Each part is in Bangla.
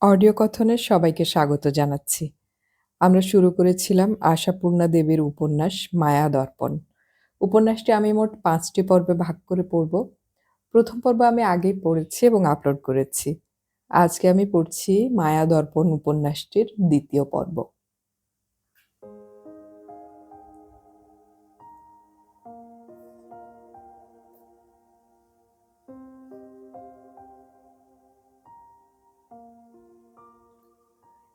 অডিও কথনে সবাইকে স্বাগত জানাচ্ছি। আমরা শুরু করেছিলাম আশাপূর্ণা দেবীর উপন্যাস মায়া দর্পণ। উপন্যাসটি আমি মোট ৫টি পর্বে ভাগ করে পড়ব। প্রথম পর্ব আমি আগেই পড়েছি এবং আপলোড করেছি। আজকে আমি পড়ছি মায়া দর্পণ উপন্যাসটির ২য় পর্ব।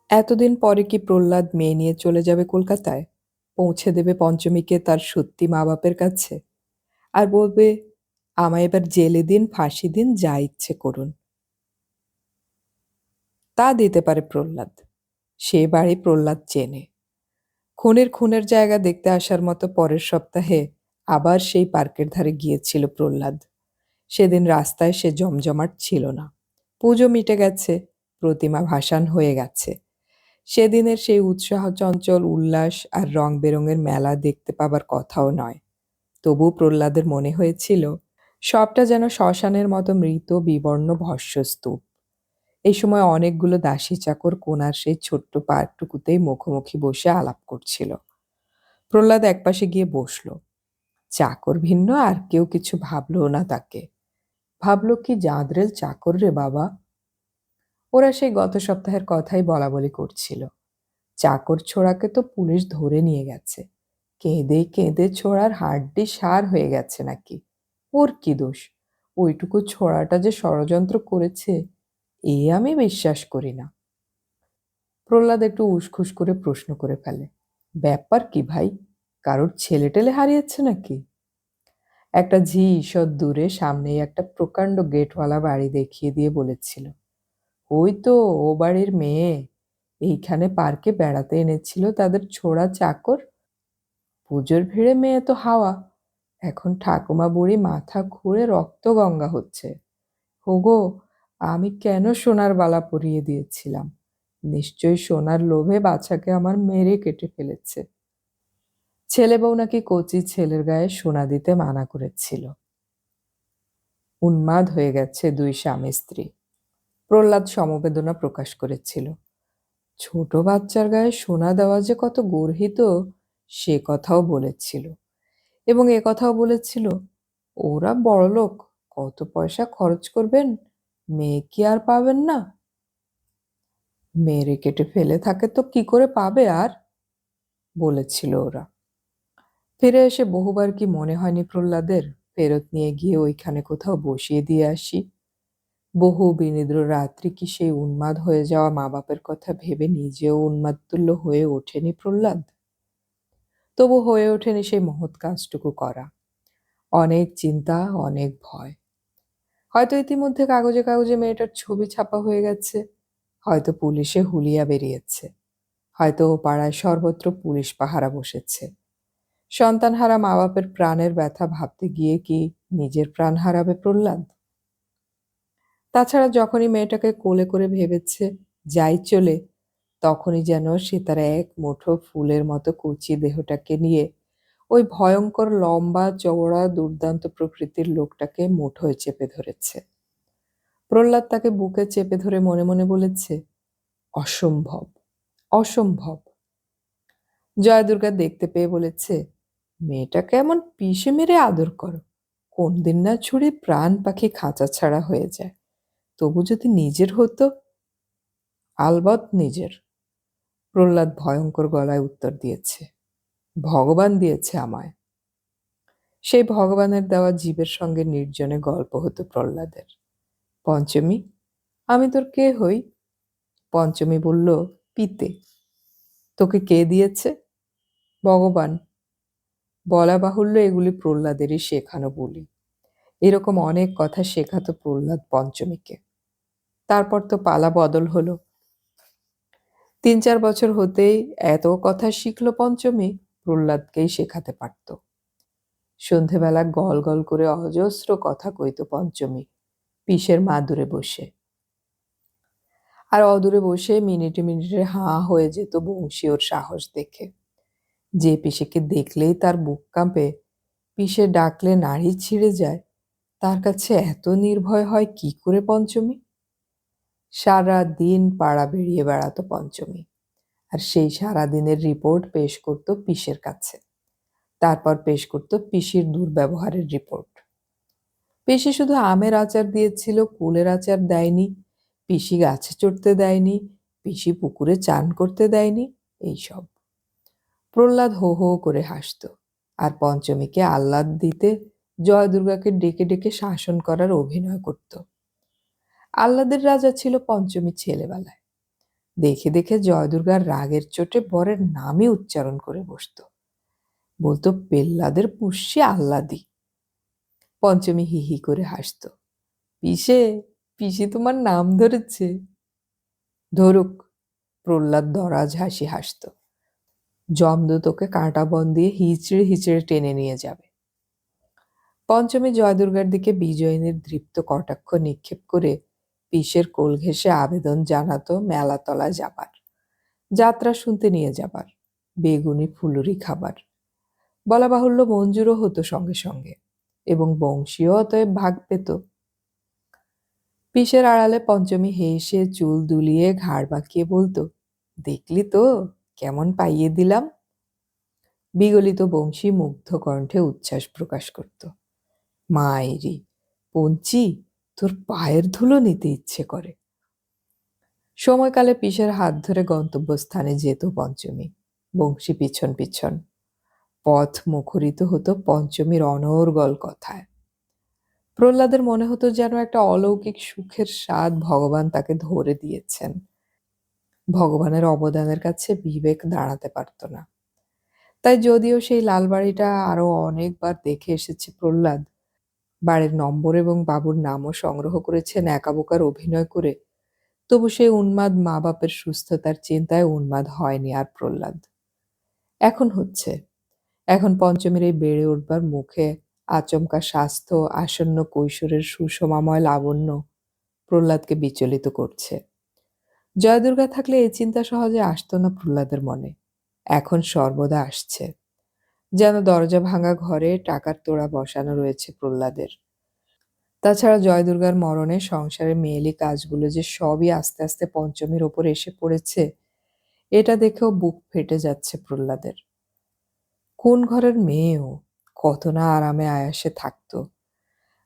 এতদিন পরে কি প্রহ্লাদ মেয়ে নিয়ে চলে যাবে কলকাতায়? পৌঁছে দেবে পঞ্চমীকে তার সত্যি মা-বাপের কাছে? আর বলবে, আমায় এবার জেলে দিন, ফাঁসি দিন, যা ইচ্ছে করুন। তা দিতে পারে প্রহ্লাদ। সে বাড়ি প্রহ্লাদ চেনে। খুনের জায়গা দেখতে আসার মতো পরের সপ্তাহে আবার সেই পার্কের ধারে গিয়েছিল প্রহ্লাদ। সেদিন রাস্তায় সে জমজমাট ছিল না। পুজো মিটে গেছে, প্রতিমা ভাসান হয়ে গেছে। সেদিনের সেই উৎসাহ চঞ্চল উল্লাস আর রং বেরঙের মেলা দেখতে পাবার কথাও নয়। তবু প্রহ্লাদের মনে হয়েছিল সবটা যেন শ্মশানের মতো মৃত বিবর্ণ ভস্মস্তূপ। এই সময় অনেকগুলো দাসী চাকর কোণার সেই ছোট্ট পার্কটুকুতেই মুখোমুখি বসে আলাপ করছিল। প্রহ্লাদ একপাশে গিয়ে বসল। চাকর ভিন্ন আর কেউ কিছু ভাবলো না তাকে। ভাবল, কি জাঁদরেল চাকর রে বাবা। ওরা সেই গত সপ্তাহের কথাই বলাবলি করছিল। চাকর ছোড়াকে তো পুলিশ ধরে নিয়ে গেছে। কেঁদে কেঁদে ছোড়ার হাড্ডি সার হয়ে গেছে নাকি। ওর কি দোষ? ওইটুকু ছোড়াটা যে ষড়যন্ত্র করেছে, এ আমি বিশ্বাস করি না। প্রহ্লাদ একটু উসখুস করে প্রশ্ন করে ফেলে, ব্যাপার কি ভাই? কারোর ছেলে টেলে হারিয়েছে নাকি? একটা ঝি ঈষৎ দূরে সামনেই একটা প্রকাণ্ড গেটওয়ালা বাড়ি দেখিয়ে দিয়ে বলেছিল, ওই তো ও বাড়ির মেয়ে। এইখানে পার্কে বেড়াতে এনেছিল তাদের ছোড়া চাকর। পুজোর ভিড়ে মেয়ে তো হাওয়া। এখন ঠাকুমা বুড়ি মাথা খুঁড়ে রক্তগঙ্গা হচ্ছে। ওগো, আমি কেন সোনার বালা পরিয়ে দিয়েছিলাম। নিশ্চয়ই সোনার লোভে বাছাকে আমার মেরে কেটে ফেলেছে। ছেলে বউ নাকি কচি ছেলের গায়ে সোনা দিতে মানা করেছিল। উন্মাদ হয়ে গেছে দুই স্বামী স্ত্রী। প্রহ্লাদ সমবেদনা প্রকাশ করেছিল। ছোট বাচ্চার গায়ে সোনা দেওয়া যে কত গর্হিত, সে কথাও বলেছিল। এবং এ কথাও বলেছিল, ওরা বড়লোক, কত পয়সা খরচ করবেন, মেয়ে কি আর পাবেন না? মেরে কেটে ফেলে থাকে তো কি করে পাবে আর, বলেছিল ওরা। ফিরে এসে বহুবার কি মনে হয়নি প্রহ্লাদের ফেরত নিয়ে গিয়ে ওইখানে কোথাও বসিয়ে দিয়ে আসি? বহু বিনিদ্র রাত্রি কি সেই উন্মাদ হয়ে যাওয়া মা বাপের কথা ভেবে নিজেও উন্মাদতুল্য হয়ে ওঠেনি প্রহ্লাদ? তবু হয়ে ওঠেনি সেই মহৎ কাজটুকু করা। অনেক চিন্তা, অনেক ভয়। হয়তো ইতিমধ্যে কাগজে কাগজে মেয়েটার ছবি ছাপা হয়ে গেছে, হয়তো পুলিশে হুলিয়া বেরিয়েছে, হয়তো ও পাড়ায় সর্বত্র পুলিশ পাহারা বসেছে। সন্তানহারা মা বাপের প্রাণের ব্যথা ভাবতে গিয়ে কি নিজের প্রাণ হারাবে প্রহ্লাদ? তাছাড়া যখনই মেয়েটাকে কোলে করে ভেবেছে যাই চলে, তখনই যেন সে তার এক মুঠো ফুলের মতো কচি দেহটাকে নিয়ে ওই ভয়ঙ্কর লম্বা চওড়া দুর্দান্ত প্রকৃতির লোকটাকে মুঠোয় চেপে ধরেছে। প্রহ্লাদ তাকে বুকে চেপে ধরে মনে মনে বলেছে, অসম্ভব, অসম্ভব। জয়দুর্গা দেখতে পেয়ে বলেছে, মেয়েটাকে এমন পিষে মেরে আদর করো, কোন দিন না ছুড়ে প্রাণ পাখি খাঁচা ছাড়া হয়ে যায়। তবু যদি নিজের হতো। আলবৎ নিজের। প্রহ্লাদ ভয়ঙ্কর গলায় উত্তর দিয়েছে, ভগবান দিয়েছে আমায়। সেই ভগবানের দেওয়া জীবের সঙ্গে নির্জনে গল্প হতো প্রহ্লাদের। পঞ্চমী, আমি তোর কে হই? পঞ্চমী বলল, পিতে। তোকে কে দিয়েছে? ভগবান। বলা বাহুল্য এগুলি প্রহ্লাদেরই শেখানো বলি। এরকম অনেক কথা শেখাতো প্রহ্লাদ পঞ্চমীকে। তারপর তো পালা বদল হলো। ৩-৪ বছর হতেই এত কথা শিখল পঞ্চমী, প্রহ্লাদকেই শেখাতে পারত। সন্ধেবেলা গল গল করে অজস্র কথা কইত পঞ্চমী পিসের মাদুরে বসে। আর অদূরে বসে মিনিটে মিনিটে হাঁ হয়ে যেত বংশী ওর সাহস দেখে। যে পিসেকে দেখলেই তার বুক কাঁপে, পিসে ডাকলে নাড়ি ছিঁড়ে যায়, তার কাছে এত নির্ভয় হয় কি করে পঞ্চমী? সারা দিন পাড়া বেরিয়ে বেড়াতো পঞ্চমী, আর সেই সারাদিনের রিপোর্ট পেশ করত পিসের কাছে। তারপর পেশ করত পিসির দুর্ব্যবহারের রিপোর্ট। পিসি শুধু আমের আচার দিয়েছিল, কুলের আচার দেয়নি, পিসি গাছে চড়তে দেয়নি, পিসি পুকুরে চান করতে দেয়নি, এইসব। প্রহ্লাদ হো হো করে হাসত, আর পঞ্চমীকে আহ্লাদ দিতে জয় দুর্গাকে ডেকে ডেকে শাসন করার অভিনয় করত। আহ্লাদের রাজা ছিল পঞ্চমী ছেলেবেলায়। দেখে দেখে জয় দুর্গার রাগের চোটে বরের নামই উচ্চারণ করে বসত। বলতো পেল্লাদের পুষ্যি আহ্লাদি। পঞ্চমী হি হি করে হাসত। পিসে, পিসি তোমার নাম ধরেছে। ধরুক, প্রহ্লাদ দরাজ হাসি হাসত। যমদূত ওকে কাঁটা বন দিয়ে হিচড়ে হিচড়ে টেনে নিয়ে যাবে। পঞ্চমী জয়দুর্গার দিকে বিজয়িনীর দৃপ্ত কটাক্ষ নিক্ষেপ করে পিসের কোল ঘেঁষে আবেদন জানাতো মেলাতলায় যাবার, যাত্রা শুনতে নিয়ে যাবার, বেগুনি ফুলুরি খাবার। বলা বাহুল্য মঞ্জুরও হতো সঙ্গে সঙ্গে, এবং বংশীও অতএব ভাগ পেত। পিসের আড়ালে পঞ্চমী হেসে চুল দুলিয়ে ঘাড় বাঁকিয়ে বলতো, দেখলি তো কেমন পাইয়ে দিলাম। বিগলিত বংশী মুগ্ধ কণ্ঠে উচ্ছ্বাস প্রকাশ করত। মায়েরি, পঞ্চি, তোর পায়ের ধুলো নিতে ইচ্ছে করে। সময়কালে পিসের হাত ধরে গন্তব্যস্থানে যেত পঞ্চমী, বংশী পিছন পিছন। পথ মুখরিত হতো পঞ্চমীর অনর্গল কথায়। প্রহ্লাদের মনে হতো যেন একটা অলৌকিক সুখের স্বাদ ভগবান তাকে ধরে দিয়েছেন। ভগবানের অবদানের কাছে বিবেক দাঁড়াতে পারত না। তাই যদিও সেই লালবাড়িটা আরো অনেকবার দেখে এসেছে প্রহ্লাদ, বাড়ির নম্বর এবং বাবুর নামও সংগ্রহ করেছেন একাবোকার অভিনয় করে, তবু সেই উন্মাদ মা বাপের সুস্থতার চিন্তায় উন্মাদ হয়নি আর প্রহ্লাদ। এখন হচ্ছে। এখন পঞ্চমীর এই বেড়ে উঠবার মুখে আচমকা স্বাস্থ্য, আসন্ন কৈশোরের সুষমাময় লাবণ্য প্রহ্লাদকে বিচলিত করছে। জয়দুর্গা থাকলে এই চিন্তা সহজে আসতো না প্রহ্লাদের মনে। এখন সর্বদা আসছে। যেন দরজা ভাঙা ঘরে টাকার তোড়া বসানো রয়েছে প্রহ্লাদের। তাছাড়া জয়দুর্গার মরণে সংসারের মেয়েলি কাজগুলো যে সবই আস্তে আস্তে পঞ্চমীর ওপর এসে পড়েছে, এটা দেখেও বুক ফেটে যাচ্ছে প্রহ্লাদের। কোন ঘরের মেয়েও কত না আরামে আয়াসে থাকতো।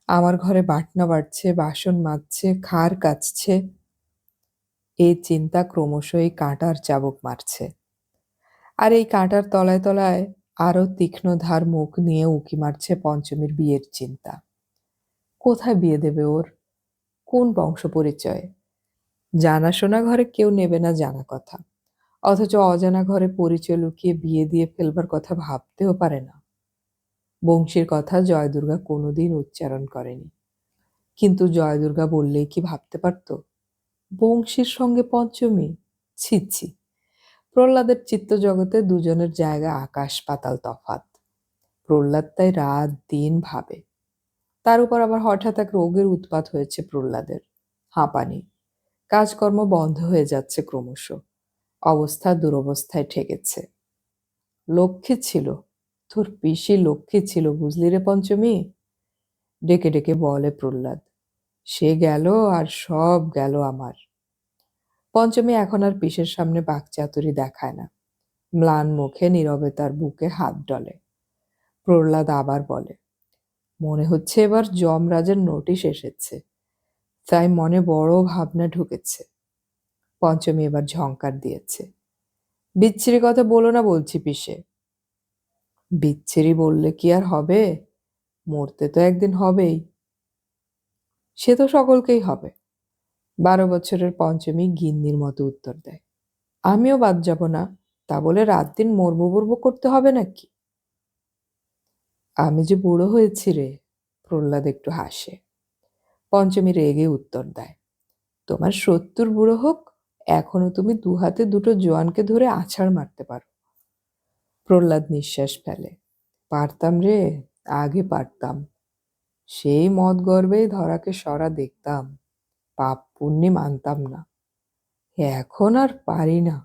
আমার ঘরে বাটনা বাড়ছে, বাসন মাজছে, খাড় কাচছে। এই চিন্তা ক্রমশই কাঁটার চাবুক মারছে। আর এই কাঁটার তলায় তলায় আরো তীক্ষ্ণ ধার মুখ নিয়ে উঁকি মারছে পঞ্চমীর বিয়ের চিন্তা। কোথায় বিয়ে দেবে ওর? কোন বংশ পরিচয়? জানাশোনা ঘরে কেউ নেবে না জানা কথা, অথচ অজানা ঘরে পরিচয় লুকিয়ে বিয়ে দিয়ে ফেলবার কথা ভাবতেও পারে না। বংশীর কথা জয়দুর্গা কোনোদিন উচ্চারণ করেনি, কিন্তু জয়দুর্গা বললেই কি ভাবতে পারত বংশীর সঙ্গে পঞ্চমী? ছি ছি। প্রহ্লাদের চিত্তজগতে দুজনের জায়গা আকাশ পাতাল তফাৎ। প্রহ্লাদ তাই রাত দিন ভাবে। তার উপর আবার হঠাৎ এক রোগের উৎপাত হয়েছে প্রহ্লাদের, হাঁপানি। কাজকর্ম বন্ধ হয়ে যাচ্ছে ক্রমশ। অবস্থা দুরবস্থায় ঠেকেছে। লক্ষ্মী ছিল, তোর পিসি লক্ষ্মী ছিল, বুঝলি রে পঞ্চমী? ডেকে ডেকে বলে প্রহ্লাদ। সে গেল আর সব গেল আমার। পঞ্চমী এখন আর পিসের সামনে বাকচাতুরি দেখায় না। ম্লান মুখে নীরবে তার বুকে হাত ডলে। প্রহ্লাদ আবার বলে, মনে হচ্ছে এবার যমরাজের নোটিশ এসেছে, তাই মনে বড় ভাবনা ঢুকেছে। পঞ্চমী এবার ঝংকার দিয়েছে। বিচ্ছিরি কথা বলো না বলছি পিসে। বিচ্ছিরি বললে কি আর হবে? মরতে তো একদিন হবেই। সে তো সকলকেই হবে। 12 বছরের পঞ্চমী গিন্নির মতো উত্তর দেয়। আমিও বাদ যাব না, তা বলে রাত দিন মরবো মরবো করতে হবে নাকি? আমি যে বুড়ো হয়েছি রে। প্রহ্লাদ একটু হাসে। পঞ্চমী রেগে উত্তর দেয়, তোমার 70 বুড়ো হোক, এখনো তুমি দু হাতে দুটো জোয়ানকে ধরে আছাড় মারতে পারো। প্রহ্লাদ নিঃশ্বাস ফেলে। পারতাম রে, আগে পারতাম। সেই মদ গর্বেই ধরাকে সরা দেখতাম, পাপ পুণ্যি মানতাম না। এখন আর পারি না।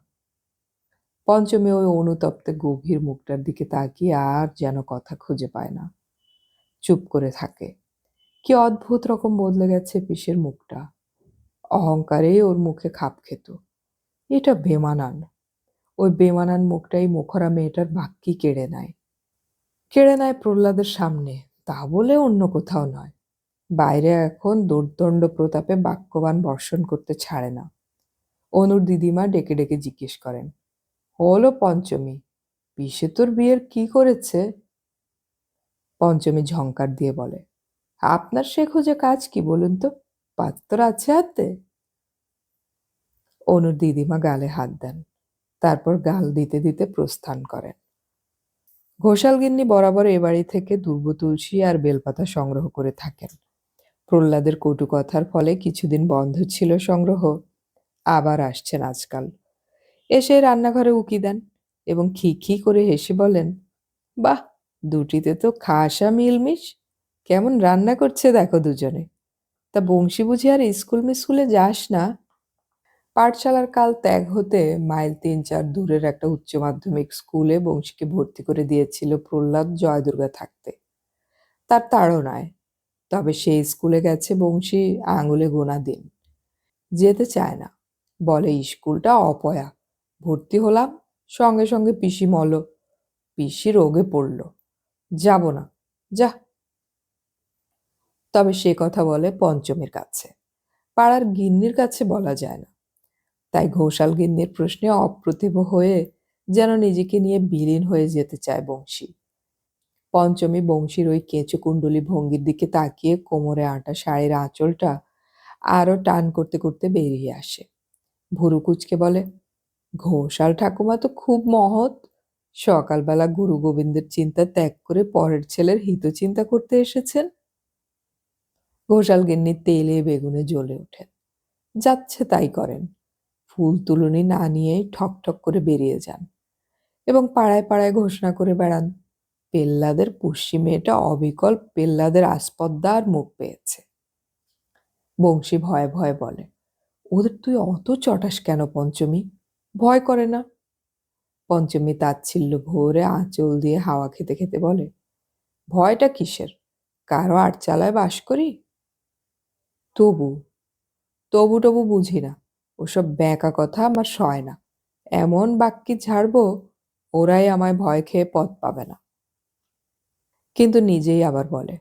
পঞ্চমী ওই অনুতপ্তে গভীর মুখটার দিকে তাকিয়ে আর যেন কথা খুঁজে পায় না, চুপ করে থাকে। কি অদ্ভুত রকম বদলে গেছে পিসের মুখটা। অহংকারেই ওর মুখে খাপ খেত। এটা বেমানান। ওই বেমানান মুখটাই মুখরা মেয়েটার ভাগ্যি কেড়ে নেয়। কেড়ে নেয় প্রহ্লাদের সামনে, তা বলে অন্য কোথাও নয়। বাইরে এখন দুর্দণ্ড প্রতাপে বাক্যবাণ বর্ষণ করতে ছাড়ে না। অনুর দিদিমা ডেকে ডেকে জিজ্ঞেস করেন, হলো পঞ্চমী, পিসে তোর বিয়ের কি করেছে? পঞ্চমী ঝংকার দিয়ে বলে, আপনার সে খোঁজে কাজ কি বলুন তো? পাত্র আছে হাতে? অনুর দিদিমা গালে হাত দেন, তারপর গাল দিতে দিতে প্রস্থান করেন। ঘোষালগিন্নি বরাবর এ বাড়ি থেকে দুর্ব তুলসী আর বেলপাতা সংগ্রহ করে থাকেন। প্রহ্লাদের কটু কথার ফলে কিছুদিন বন্ধ ছিল সংগ্রহ, আবার আসছেন আজকাল। এসে রান্নাঘরে উকি দেন এবং খি খি করে হেসে বলেন, বাহ, দুটিতে তো খাসা মিলমিশ। কেমন রান্না করছে দেখো দুজনে। তা বংশী বুঝি আর স্কুল মিস্কুলে যাস না? পাঠশালার কাল ত্যাগ হতে মাইল ৩-৪ দূরের একটা উচ্চ মাধ্যমিক স্কুলে বংশীকে ভর্তি করে দিয়েছিল প্রহ্লাদ জয়দুর্গা থাকতে। তার তাড়নায়। তবে সেই স্কুলে গেছে বংশী আঙুলে গোনা দিন। যেতে চায় না, বলে স্কুলটা অপয়া। ভর্তি হলাম, সঙ্গে সঙ্গে পিসি মল, পিসি রোগে পড়ল, যাব না, যা। তবে সে কথা বলে পঞ্চমীর কাছে, পাড়ার গিন্নির কাছে বলা যায় না। তাই ঘোষাল গিন্নির প্রশ্নে অপ্রতিভ হয়ে যেন নিজেকে নিয়ে বিলীন হয়ে যেতে চায় বংশী। পঞ্চমী বংশীর ওই কেঁচো কুণ্ডলী ভঙ্গির দিকে তাকিয়ে কোমরে আঁটা শাড়ির আঁচলটা আরো টান করতে করতে বেরিয়ে আসে। ভুরু কুচকে বলে, ঘোষাল ঠাকুমা তো খুব মহৎ। সকালবেলা গুরু গোবিন্দের চিন্তা ত্যাগ করে পরের ছেলের হিত চিন্তা করতে এসেছেন। ঘোষাল গিন্নি তেলে বেগুনে জ্বলে ওঠেন, যাচ্ছে তাই করেন। ফুল তুলনি না নিয়েই ঠক ঠক করে বেরিয়ে যান এবং পাড়ায় পাড়ায় ঘোষণা করে বেড়ান, পেল্লাদের পুষ্যি মেয়েটা অবিকল পেল্লাদের আস্পদ্দার মুখ পেয়েছে। বংশী ভয়ে ভয়ে বলে, ওদের তুই অত চটাস কেন পঞ্চমী? ভয় করে না? পঞ্চমী তাচ্ছিল্য ভোরে আঁচল দিয়ে হাওয়া খেতে খেতে বলে, ভয়টা কিসের? কারো আটচালায় বাস করি? তবু তবু টবু বুঝি না, ওসব ব্যাকা কথা আমার সয় না। এমন বাক্যি ঝাড়বো, ওরাই আমায় ভয় খেয়ে পথ পাবে না। কিন্তু নিজেই আবার বলে,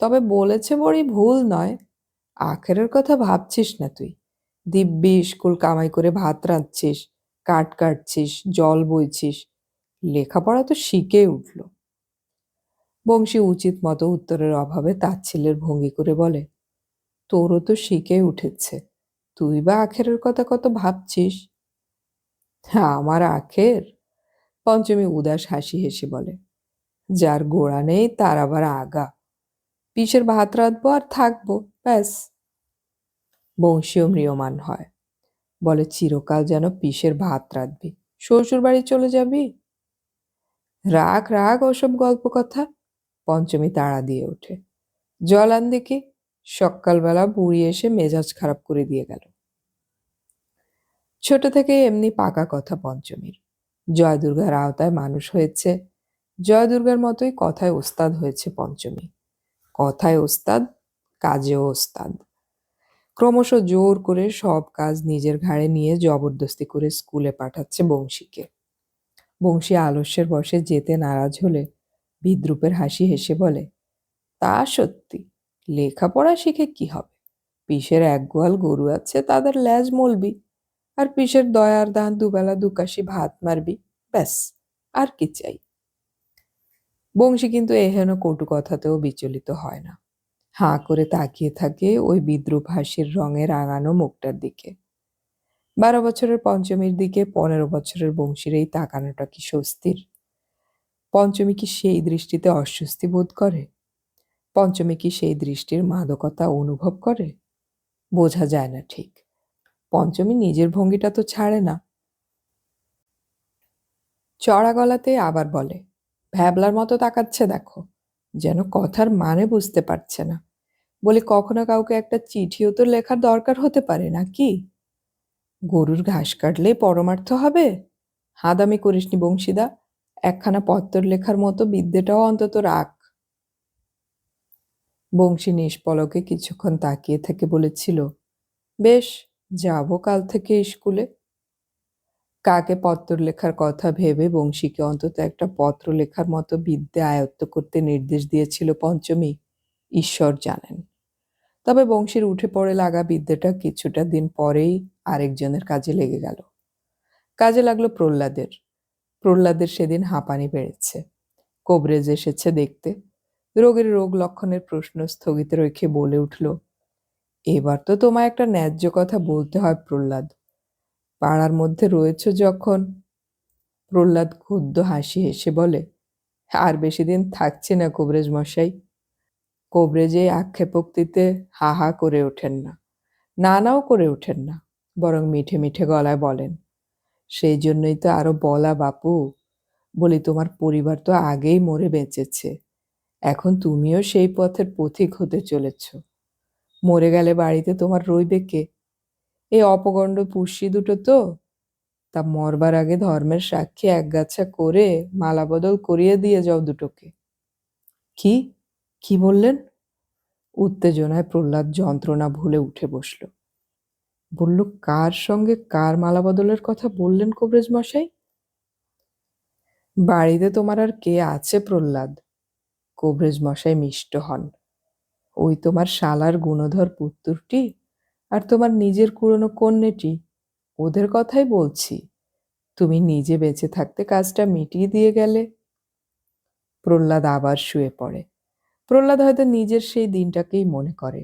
তবে বলেছে বড়ই ভুল নয়। আখেরের কথা ভাবছিস না তুই? দিব্যি স্কুল কামাই করে ভাত রাঁধছিস, কাঠ কাটছিস, জল বইছিস, লেখাপড়া তো শিখেই উঠল। বংশী উচিত মতো উত্তরের অভাবে তাচ্ছিল্যের ভঙ্গি করে বলে, তোরও তো শিখেই উঠেছে, তুই বা আখেরের কথা কত ভাবছিস? হ্যাঁ, আমার আখের? পঞ্চমী উদাস হাসি হেসে বলে, যার গোড়া নেই তার আবার আগা। পিসের ভাত রাঁধবো আর থাকবো, ব্যাস। বংশীও ম্রিয়মাণ হয়, বলে, চিরকাল যেন পিসের ভাত রাঁধবি, শ্বশুর বাড়ি চলে যাবি? রাখ রাখ ওসব গল্প কথা। পঞ্চমী তাড়া দিয়ে ওঠে, জল আন দেখি। সকালবেলা বুড়ি এসে মেজাজ খারাপ করে দিয়ে গেল। ছোট থেকে এমনি পাকা কথা পঞ্চমীর। জয়দুর্গার আওতায় মানুষ হয়েছে, জয়দুর্গার মতোই কথায় ওস্তাদ হয়েছে পঞ্চমী। কথায় ওস্তাদ, কাজেও ওস্তাদ। ক্রমশ জোর করে সব কাজ নিজের ঘাড়ে নিয়ে জবরদস্তি করে স্কুলে পাঠাচ্ছে বংশীকে। বংশী আলস্যের বশে যেতে নারাজ হলে বিদ্রূপের হাসি হেসে বলে, তা সত্যি, লেখাপড়া শিখে কি হবে? পিসের এক গোয়াল গরু আছে, তাদের ল্যাজ মলবি, আর পিসের দয়ার দান দুবেলা দুকাশি ভাত মারবি, ব্যাস। আর কি চাই? বংশী কিন্তু এহেন কটু কথাতেও বিচলিত হয় না, হাঁ করে তাকিয়ে থাকে ওই বিদ্রূপ হাসির রঙে রাঙানো মুখটার দিকে। 12 বছরের পঞ্চমীর দিকে 15 বছরের বংশীর এই তাকানোটা কি স্বস্তির? পঞ্চমী কি সেই দৃষ্টিতে অস্বস্তি বোধ করে? পঞ্চমী কি সেই দৃষ্টির মাদকতা অনুভব করে? বোঝা যায় না ঠিক। পঞ্চমী নিজের ভঙ্গিটা তো ছাড়ে না। চড়া গলাতে আবার বলে, ভ্যাবলার মতো তাকাচ্ছে দেখো, যেন কথার মানে বুঝতে পারছে না। বলি, কখনো কাউকে একটা চিঠিও তো লেখার দরকার হতে পারে নাকি? গরুর ঘাস কাটলেই পরমার্থ হবে? হাদামি করিসনি বংশীদা, একখানা পত্তর লেখার মতো বিদ্যেটাও অন্তত রাখ। বংশী নিষ্পলকে কিছুক্ষণ তাকিয়ে থেকে বলেছিল, বেশ, যাব কাল থেকে স্কুলে। কাকে পত্র লেখার কথা ভেবে বংশীকে অন্তত একটা পত্র লেখার মতো বিদ্যে আয়ত্ত করতে নির্দেশ দিয়েছিল পঞ্চমী, ঈশ্বর জানেন। তবে বংশীর উঠে পড়ে লাগা বিদ্যেটা কিছুটা দিন পরেই আরেকজনের কাজে লেগে গেল। কাজে লাগলো প্রহ্লাদের। প্রহ্লাদের সেদিন হাঁপানি বেড়েছে। কবরেজ এসেছে দেখতে। রোগীর রোগ লক্ষণের প্রশ্ন স্থগিত রেখে বলে উঠল, এবার তো তোমায় একটা ন্যায্য কথা বলতে হয় প্রহ্লাদ। পাড়ার মধ্যে রয়েছ যখন। প্রহ্লাদ ক্ষুব্ধ হাসি হেসে বলে, আর বেশি দিন থাকছি না কবরেজ মশাই। কবরেজ এই আক্ষেপোক্তিতে হা হা করে ওঠেন না, না নাও করে ওঠেন না, বরং মিঠে মিঠে গলায় বলেন, সেই জন্যই তো আরো বলা বাপু। বলি, তোমার পরিবার তো আগেই মরে বেঁচেছে। এখন তুমিও সেই পথের পথিক হতে চলেছ। মরে গেলে বাড়িতে তোমার রইবে কে? এই অপগণ্ড পুষ্যি দুটো তো। তা মরবার আগে ধর্মের সাক্ষী একগাছা করে মালা বদল করিয়ে দিয়ে যাও দুটোকে। কি কি বললেন? উত্তেজনায় প্রহ্লাদ যন্ত্রণা ভুলে উঠে বসল। বলল, কার সঙ্গে কার মালা বদলের কথা বললেন কবরেজ মশাই? বাড়িতে তোমার আর কে আছে প্রহ্লাদ? কবরেজ মশাই মিষ্ট হন। ওই তোমার শালার গুণধর পুত্রটি আর তোমার নিজের কুড়োনো কন্যেটি, ওদের কথাই বলছি। তুমি নিজে বেঁচে থাকতে কাজটা মিটিয়ে দিয়ে গেলে। প্রহ্লাদ আবার শুয়ে পড়ে। প্রহ্লাদ হয়তো নিজের সেই দিনটাকেই মনে করে,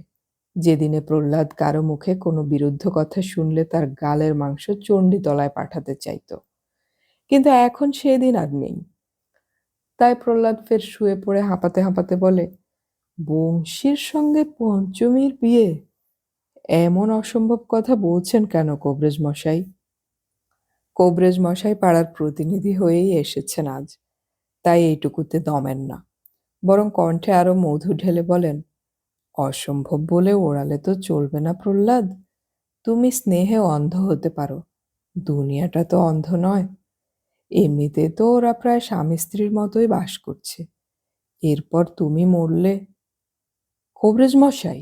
যেদিনে প্রহ্লাদ কারো মুখে কোনো বিরুদ্ধ কথা শুনলে তার গালের মাংস চণ্ডীতলায় পাঠাতে চাইত। কিন্তু এখন সেদিন আর নেই। তাই প্রহ্লাদ ফের শুয়ে পড়ে হাঁপাতে হাঁপাতে বলে, বংশীর সঙ্গে পঞ্চমীর বিয়ে? এমন অসম্ভব কথা বলছেন কেন কবরেজ মশাই? কবরেজ মশাই পাড়ার প্রতিনিধি হয়েই এসেছেন আজ, তাই এইটুকুতে দমেন না, বরং কণ্ঠে আরো মধু ঢেলে বলেন, অসম্ভব বলে ওড়ালে তো চলবে না প্রহ্লাদ। তুমি স্নেহে অন্ধ হতে পারো, দুনিয়াটা তো অন্ধ নয়। এমনিতে তো ওরা প্রায় স্বামী স্ত্রীর মতোই বাস করছে। এরপর তুমি মরলে। কবরেজ মশাই!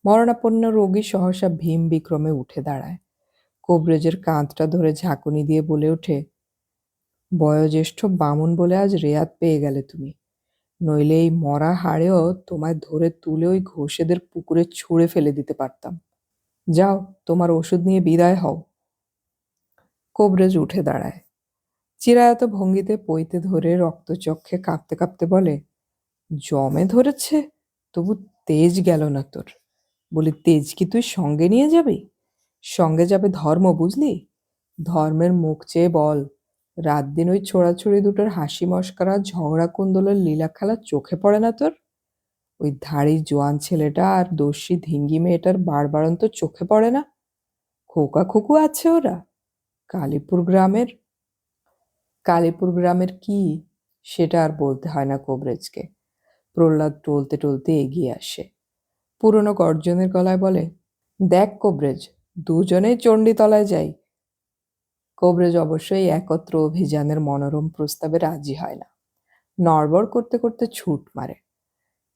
মরণাপন্ন রোগী সহসা ভীম বিক্রমে উঠে দাঁড়ায়। কবরেজের কাঁধটা ধরে ঝাঁকুনি দিয়ে বলে ওঠে, বয়োজ্যেষ্ঠ বামুন বলে আজ রেয়াত পেয়ে গেলে তুমি, নইলে এই মরা হাড়েও তোমায় ধরে তুলে ওই ঘোষেদের পুকুরে ছুঁড়ে ফেলে দিতে পারতাম। যাও, তোমার ওষুধ নিয়ে বিদায় হও। কবরেজ উঠে দাঁড়ায়। চিরায়ত ভঙ্গিতে পইতে ধরে রক্তচক্ষে কাঁপতে কাঁপতে বলে, জমে ধরেছে, তবু তেজ গেল না তোর। বলি, তেজ কি তুই সঙ্গে নিয়ে যাবি? সঙ্গে যাবে ধর্ম, বুঝলি? ধর্মের মুখ চেয়ে বল, রাত দিন ওই ছোড়াছুড়ি দুটোর হাসি মশকরা ঝগড়া কুন্দলের লীলা খেলা চোখে পড়ে না তোর? ওই ধাড়ি জোয়ান ছেলেটা আর দস্যি ধিঙ্গি মেয়েটার বাড়বাড়ন্ত চোখে পড়ে না? খোকা খুকু আছে ওরা। কালীপুর গ্রামের কালীপুর গ্রামের কি, সেটা আর বলতে হয় না কবরেজকে। প্রহ্লাদ টলতে টলতে এগিয়ে আসে। পুরনো গর্জনের গলায় বলে, দেখ কবরেজ, দুজনেই চণ্ডীতলায় যাই। কবরেজ অবশ্যই একত্র অভিযানের মনোরম প্রস্তাবে রাজি হয় না। নড়বড় করতে করতে ছুট মারে,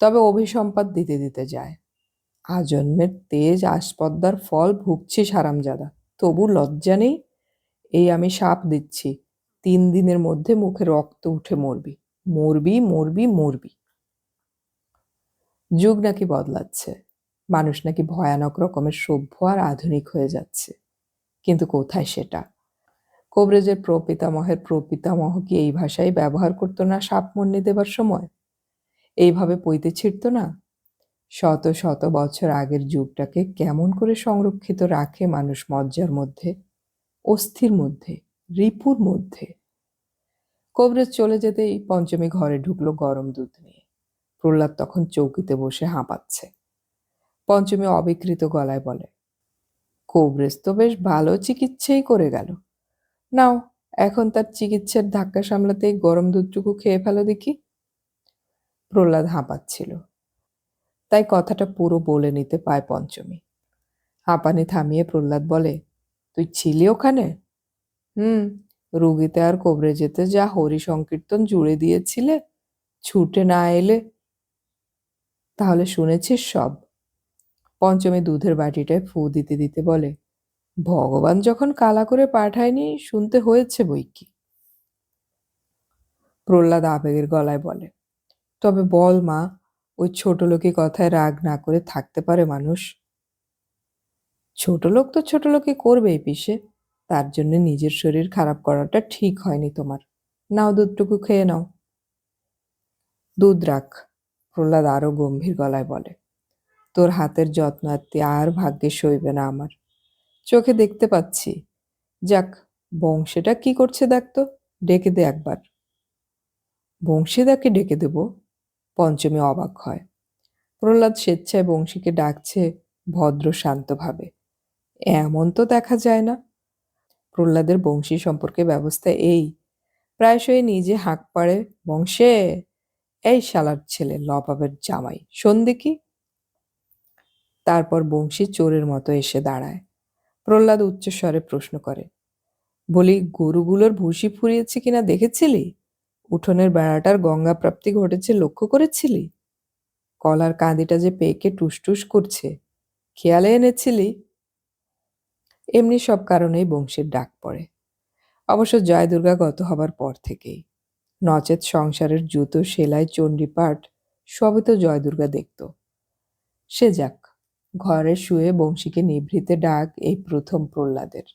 তবে অভিসম্পাত দিতে দিতে যায়। আজন্মের তেজ আস্পর্ধার ফল ভুগছিস হারামজাদা, তবু লজ্জা নেই? এই আমি শাপ দিচ্ছি, 3 দিনের মধ্যে মুখে রক্ত উঠে মরবি, মরবি মরবি মরবি। যুগ নাকি বদলাচ্ছে, মানুষ নাকি ভয়ানক রকমের সভ্য আর আধুনিক হয়ে যাচ্ছে, কিন্তু কোথায় সেটা? কবরেজের প্রপিতামহের প্রপিতামহ কি এই ভাষাই ব্যবহার করতো না শাপ মন্নি দেবার সময়? এইভাবে পইতে ছিড়ত না? শত শত বছর আগের যুগটাকে কেমন করে সংরক্ষিত রাখে মানুষ মজ্জার মধ্যে, অস্থির মধ্যে, রিপুর মধ্যে। কবরেজ চলে যেতেই পঞ্চমী ঘরে ঢুকলো গরম দুধ নিয়ে। প্রহ্লাদ তখন চৌকিতে বসে হাঁপাচ্ছে। পঞ্চমী অবিকৃত গলায় বলে, কবরেজ তো বেশ ভালো চিকিৎসাই করে গেল। নাও, এখন তার চিকিৎসার ধাক্কা সামলাতেই গরম দুধটুকু খেয়ে ফেলো দেখি। প্রহ্লাদ হাঁপাচ্ছিল, তাই কথাটা পুরো বলে নিতে পায় পঞ্চমী। হাঁপানি থামিয়ে প্রহ্লাদ বলে, তুই ছিলি ওখানে? হুম, রুগীতে আর কবরেজেতে যা হরি সংকীর্তন জুড়ে দিয়েছিলে, ছুটে না এলে। তাহলে শুনেছিস সব? পঞ্চমী দুধের বাটিটায় ফু দিতে দিতে বলে, ভগবান যখন কালা করে পাঠায়নি শুনতে হয়েছে বই কি। প্রহ্লাদ আবেগের গলায় বলে, তবে বল মা, ওই ছোট লোকি কথায় রাগ না করে থাকতে পারে মানুষ? ছোট লোক তো ছোট লোকই করবেই পিসে, তার জন্য নিজের শরীর খারাপ করাটা ঠিক হয়নি তোমার। নাও দুধটুকু খেয়ে নাও। দুধ রাখ, প্রহ্লাদ আরো গম্ভীর গলায় বলে, তোর হাতের যত্ন আর ভাগ্যে সইবে না আমার, চোখে দেখতে পাচ্ছি। যাক, বংশীটা কি করছে দেখ তো, ডেকে দে একবার। বংশীদাকে ডেকে দেব? পঞ্চমী অবাক হয়। প্রহ্লাদ স্বেচ্ছায় বংশীকে ডাকছে ভদ্র শান্তভাবে, এমন তো দেখা যায় না। প্রহ্লাদের বংশী সম্পর্কে ব্যবস্থা এই, প্রায়শই নিজে হাঁক পাড়ে, বংশে, এই শালার ছেলে লবাবের জামাই, শোন দেখি। তারপর বংশী চোরের মতো এসে দাঁড়ায়। প্রহ্লাদ উচ্চস্বরে প্রশ্ন করে, বলি, গরুগুলোর ভুসি ফুরিয়েছে কিনা দেখেছিলি? উঠোনের বেড়াটার গঙ্গা প্রাপ্তি ঘটেছে লক্ষ্য করেছিলি? কলার কাঁদিটা যে পেকে টুসটুস করছে, খেয়ালে এনেছিলি? এমনি সব কারণেই বংশীর ডাক পড়ে। অবশ্য জয় দুর্গা গত হবার পর থেকেই। নচেত সংসারের জুতো, সেলাই, চণ্ডীপাঠ সবই তো জয় দুর্গা দেখত। সে যাক, ঘরে শুয়ে বংশীকে নিভৃতে ডাক এই প্রথম প্রহ্লাদের।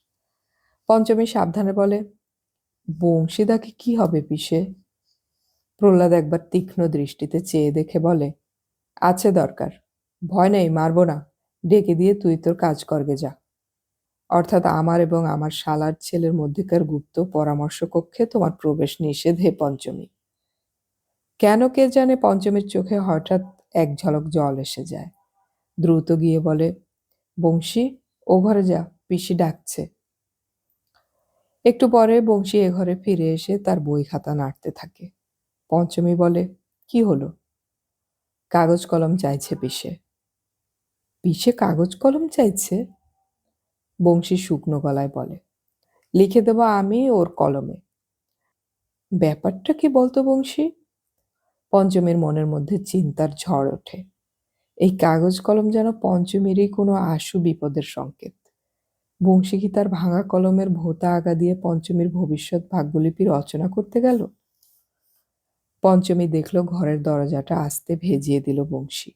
পঞ্চমী সাবধানে বলে, বংশীদাকে কি হবে পিসে? প্রহ্লাদ একবার তীক্ষ্ণ দৃষ্টিতে চেয়ে দেখে বলে, আছে দরকার, ভয় নেই, মারব না, ডেকে দিয়ে তুই তোর কাজ করবে যা। অর্থাৎ আমার এবং আমার শালার ছেলের মধ্যেকার গুপ্ত পরামর্শ কক্ষে তোমার প্রবেশ নিষেধ হে পঞ্চমী। কেন কে জানে পঞ্চমীর চোখে হঠাৎ এক ঝলক জল এসে যায়। দ্রুত গিয়ে বলে, বংশী, ও ঘরে যা, পিসি ডাকছে। একটু পরে বংশী এ ঘরে ফিরে এসে তার বই খাতা নাড়তে থাকে। পঞ্চমী বলে, কি হলো? কাগজ কলম চাইছে পিসে। পিসে কাগজ কলম চাইছে? বংশী শুকনো গলায় বলে, লিখে দেবো আমি ওর কলমে। ব্যাপারটা কি বলতো বংশী? পঞ্চমীর মনের মধ্যে চিন্তার ঝড় ওঠে। এই কাগজ কলম যেন পঞ্চমীরই কোনো আশু বিপদের সংকেত। বংশী কি তার ভাঙা কলমের ভোঁতা আগা দিয়ে পঞ্চমীর ভবিষ্যৎ ভাগ্যলিপি রচনা করতে গেল? পঞ্চমী দেখল ঘরের দরজাটা আস্তে ভেজিয়ে দিল বংশী।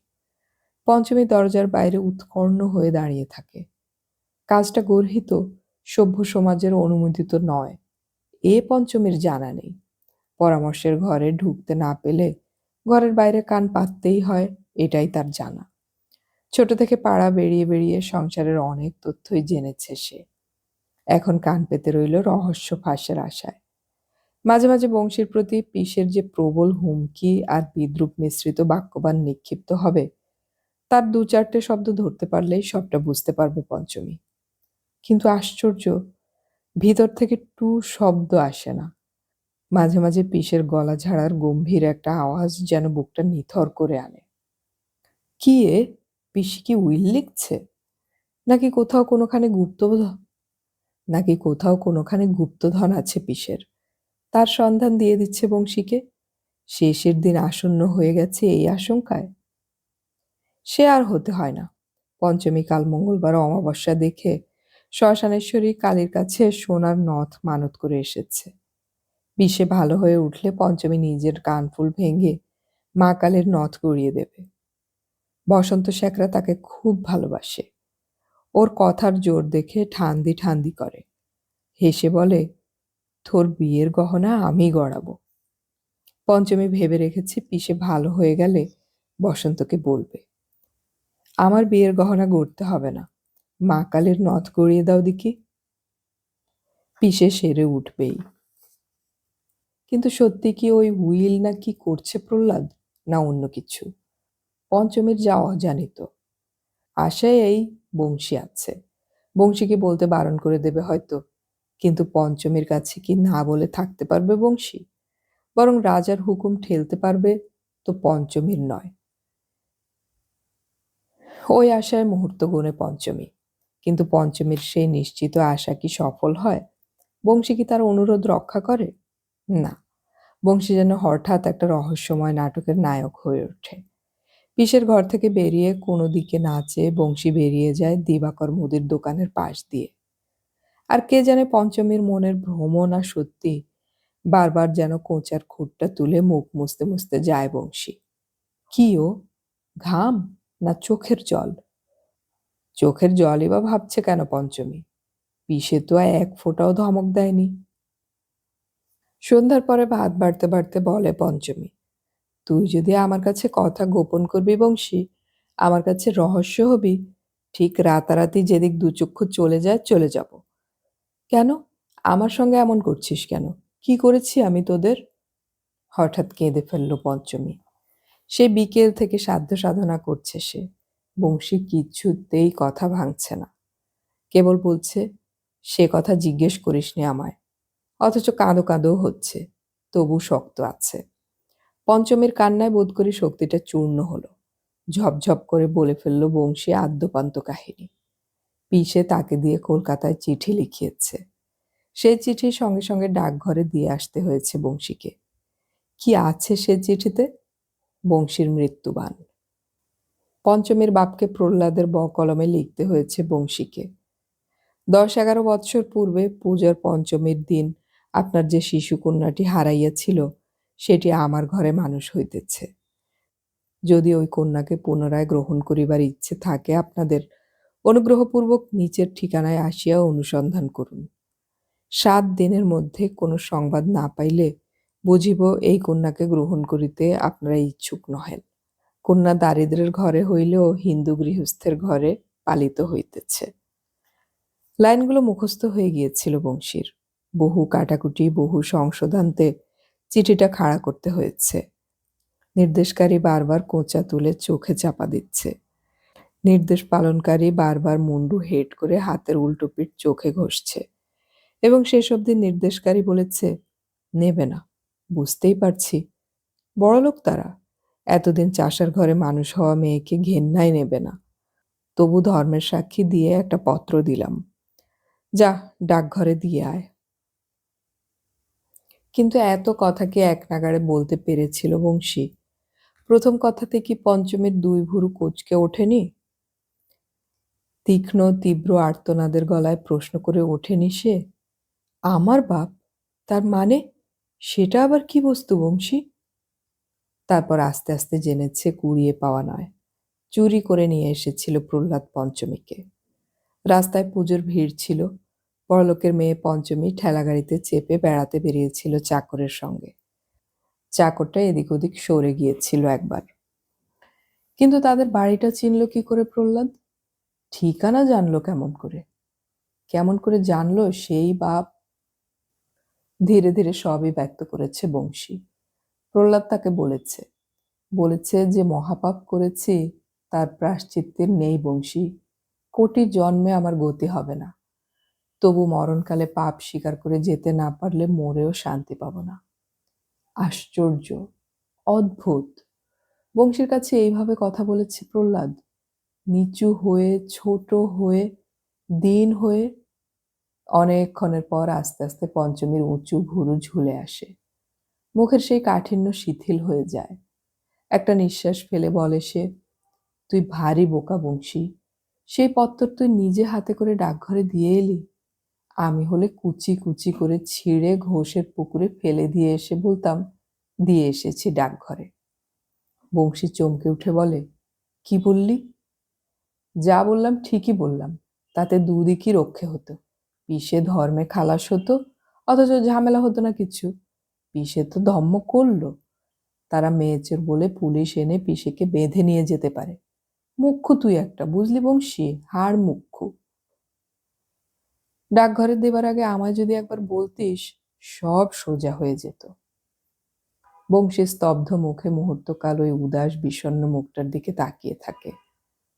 পঞ্চমী দরজার বাইরে উৎকর্ণ হয়ে দাঁড়িয়ে থাকে। কাজটা গর্হিত, সভ্য সমাজের অনুমোদিত নয়, এ পঞ্চমীর জানা নেই। পরামর্শের ঘরে ঢুকতে না পেলে ঘরের বাইরে কান পাততেই হয়, এটাই তার জানা। ছোট থেকে পাড়া বেরিয়ে বেরিয়ে সংসারের অনেক তথ্যই জেনেছে সে। এখন কান পেতে রইল রহস্য ফাঁসের আশায়। মাঝে মাঝে বংশীর প্রতি পিসের যে প্রবল হুমকি আর বিদ্রুপ মিশ্রিত বাক্যবাণ নিক্ষিপ্ত হবে, তার দু চারটে শব্দ ধরতে পারলেই সবটা বুঝতে পারবে পঞ্চমী। কিন্তু আশ্চর্য, ভিতর থেকে টু শব্দ আসে না। মাঝে মাঝে পিসের গলা ঝাড়ার গম্ভীর একটা আওয়াজ যেন বুকটা নিথর করে আনে। কি এ, পিসি কি উইল লিখছে? নাকি কোথাও কোনোখানে গুপ্তধন আছে পিসের, তার সন্ধান দিয়ে দিচ্ছে বংশীকে? শেষের দিন আসন্ন হয়ে গেছে এই আশঙ্কায়। সে আর হতে হয় না। পঞ্চমী কাল মঙ্গলবার অমাবস্যা দেখে শ্মশানেশ্বরী কালীর কাছে সোনার নথ মানত করে এসেছে। বিষে ভালো হয়ে উঠলে পঞ্চমী নিজের কানফুল ভেঙে মা কালীর নথ গড়িয়ে দেবে। বসন্ত শেখরা তাকে খুব ভালোবাসে। ওর কথার জোর দেখে ঠান্দি ঠান্দি করে, হেসে বলে, তোর বিয়ের গহনা আমি গড়াবো। পঞ্চমী ভেবে রেখেছি পিসে ভালো হয়ে গেলে বসন্তকে বলবে, আমার বিয়ের গহনা গড়তে হবে না, মা কালীর নথ গড়িয়ে দাও দেখি। পিসে সেরে উঠবেই। কিন্তু সত্যি কি ওই উইল না কি করছে প্রহ্লাদ, না অন্য কিছু? পঞ্চমীর যা অজানিত। আশায় এই বংশী আছে, বংশীকে বলতে বারণ করে দেবে হয়তো, কিন্তু পঞ্চমীর কাছে কি না বলে থাকতে পারবে বংশী? বরং রাজার হুকুম ঠেলতে পারবে তো পঞ্চমীর নয়। ওই আশায় মুহূর্ত গুণে পঞ্চমী। কিন্তু পঞ্চমীর সেই নিশ্চিত আশা কি সফল হয়? বংশী কি তার অনুরোধ রক্ষা করে? না, বংশী যেন হঠাৎ একটা রহস্যময় নাটকের নায়ক হয়ে ওঠে। পিসের ঘর থেকে বেরিয়ে কোনো দিকে না চেয়ে বংশী বেরিয়ে যায় দিবাকর মুদির দোকানের পাশ দিয়ে। আর কে জানে পঞ্চমীর মনের ভ্রম না সত্যি, বারবার যেন কোঁচার খুঁটটা তুলে মুখ মুছতে মুছতে যায় বংশী। কি ও, ঘাম না চোখের জল? চোখের জলই বা ভাবছে কেন পঞ্চমী? পিসে তো আর এক ফোঁটাও ধমক দেয়নি। সন্ধ্যার পরে ভাত বাড়তে বাড়তে বলে পঞ্চমী, তুই যদি আমার কাছে কথা গোপন করবি বংশী, আমার কাছে রহস্য হবি, ঠিক রাতারাতি যেদিক দুচক্ষু চলে যায় চলে যাব। কেন, আমার সঙ্গে এমন করছিস কেন? কি করেছি আমি তোদের? হঠাৎ কেঁদে ফেলল পঞ্চমী। সে বিকেল থেকে সাধ্য সাধনা করছে সে। বংশী কিছুতেই কথা ভাঙছে না, কেবল বলছে, সে কথা জিজ্ঞেস করিসনি আমায়। অথচ কাঁদো কাঁদো হচ্ছে, তবু শক্ত আছে। পঞ্চমীর কান্নায় বোধ করি শক্তিটা চূর্ণ হলো। ঝপঝপ করে বলে ফেলল বংশী আদ্যপান্ত কাহিনী। পিসে তাকে দিয়ে কলকাতায় চিঠি লিখিয়েছে। সেই চিঠি সঙ্গে সঙ্গে ডাকঘরে দিয়ে আসতে হয়েছে বংশীকে। কি আছে সে চিঠিতে? বংশীর মৃত্যুবান। পঞ্চমীর বাপকে প্রহ্লাদের কলমে লিখতে হয়েছে বংশীকে। 10-11 বৎসর পূর্বে পূজার পঞ্চমীর দিন আপনার যে শিশুকন্যাটি হারাইয়াছিল, সেটি আমার ঘরে মানুষ হইতেছে। যদি ওই কন্যাকে পুনরায় গ্রহণ করিবার ইচ্ছে থাকে আপনাদের, অনুগ্রহপূর্বক নিচের ঠিকানায় আসিয়া অনুসন্ধান করুন। 7 দিনের মধ্যে কোনো সংবাদ না পাইলে বুঝিব এই কন্যাকে গ্রহণ করিতে আপনারা ইচ্ছুক নহেন। কন্যা দারিদ্রের ঘরে হইলেও হিন্দু গৃহস্থের ঘরে পালিত হইতেছে। লাইনগুলো মুখস্থ হয়ে গিয়েছিল বংশীর। বহু কাটাকুটি, বহু সংশোধনান্তে চিঠিটা খাড়া করতে হয়েছে। নির্দেশকারী বারবার কোঁচা তুলে চোখে চাপা দিচ্ছে। নির্দেশ পালনকারী বারবার মুন্ডু হেট করে হাতের উল্টো পিঠ চোখে ঘষছে। এবং শেষ অবধি নির্দেশকারী বলেছে, নেবে না, বুঝতেই পারছি। বড়লোক তারা, এতদিন চাষার ঘরে মানুষ হওয়া মেয়েকে ঘেন্নাই নেবে না। তবু ধর্মের সাক্ষী দিয়ে একটা পত্র দিলাম, যা ডাকঘরে দিয়ে আয়। কিন্তু এত কথা কি এক নাগাড়ে বলতে পেরেছিল বংশী? প্রথম কথাতে কি পঞ্চমীর 2 ভুরু কোঁচকে ওঠেনি? তীক্ষ্ণ তীব্র আর্তনাদের গলায় প্রশ্ন করে ওঠেনি সে, আমার বাপ? তার মানে সেটা আবার কি বস্তু বংশী? তারপর আস্তে আস্তে জেনেছে কুড়িয়ে পাওয়া নয়, চুরি করে নিয়ে এসেছিল প্রহ্লাদ পঞ্চমীকে। রাস্তায় পুজোর ভিড় ছিল। বড়লোকের মেয়ে পঞ্চমী ঠেলাগাড়িতে চেপে বেড়াতে বেরিয়েছিল চাকরের সঙ্গে। চাকরটা এদিক ওদিক সরে গিয়েছিল একবার। কিন্তু তাদের বাড়িটা চিনল কি করে প্রহ্লাদ? ঠিকানা জানলো কেমন করে? কেমন করে জানলো সেই বাপ? ধীরে ধীরে সবই ব্যক্ত করেছে বংশী। প্রহ্লাদ তাকে বলেছে, বলেছে যে মহাপাপ করেছি তার প্রায়শ্চিত্তের নেই বংশী। কোটি জন্মে আমার গতি হবে না, তবু মরণকালে পাপ স্বীকার করে যেতে না পারলে মরেও শান্তি পাব না। আশ্চর্য, অদ্ভুত। বংশীর কাছে এইভাবে কথা বলেছে প্রহ্লাদ, নিচু হয়ে, ছোট হয়ে, দীন হয়ে। অনেকক্ষণের পর আস্তে আস্তে পঞ্চমীর উঁচু ভুরু ঝুলে আসে। মুখের সেই কাঠিন্য শিথিল হয়ে যায়। একটা নিঃশ্বাস ফেলে বলে সে, তুই ভারী বোকা বংশী। সেই পত্তর তুই নিজে হাতে করে ডাকঘরে দিয়ে এলি। আমি হলে কুচি কুচি করে ছিঁড়ে ঘোষের পুকুরে ফেলে দিয়ে এসে বলতাম, দিয়ে এসেছি ডাকঘরে। বংশী চমকে উঠে বলে, কি বললি? যা বললাম ঠিকই বললাম, তাতে দুদিকই রক্ষে হতো। পিসে ধর্মে খালাস হতো, অথচ ঝামেলা হতো না কিছু। পিসে তো ধম্ম করলো, তারা মেয়েচোর বলে পুলিশ এনে পিসেকে বেঁধে নিয়ে যেতে পারে। মুখ্যু তুই একটা, বুঝলি বংশী, হাড় মুখ্যু। ডাকঘরে দেবার আগে আমায় যদি একবার বলতিস, সব সোজা হয়ে যেত। বংশী স্তব্ধ মুখে মুহূর্তকাল ওই উদাস বিষণ্ণ মুখটার দিকে তাকিয়ে থাকে।